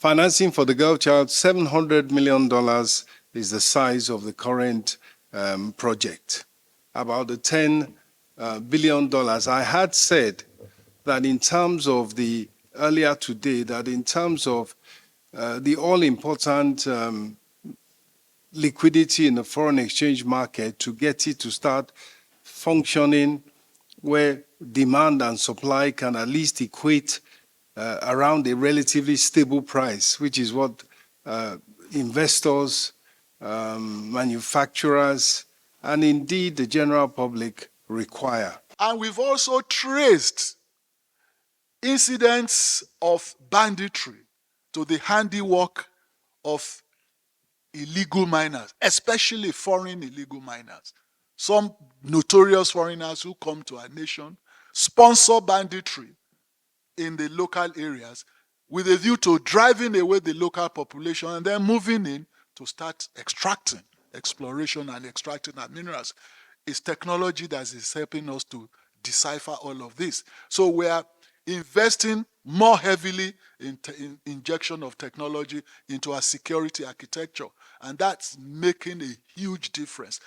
financing for the girl child, $700 million is the size of the current project. About the $10 billion. I had said that in terms of the, earlier today, that in terms of the all-important liquidity in the foreign exchange market to get it to start functioning where demand and supply can at least equate around a relatively stable price, which is what investors, manufacturers, and indeed the general public require. And we've also traced incidents of banditry to the handiwork of illegal miners, especially foreign illegal miners. Some notorious foreigners who come to our nation sponsor banditry in the local areas with a view to driving away the local population and then moving in to start extracting, exploration and extracting our minerals. It's technology that is helping us to decipher all of this. So we are investing more heavily in injection of technology into our security architecture, and that's making a huge difference.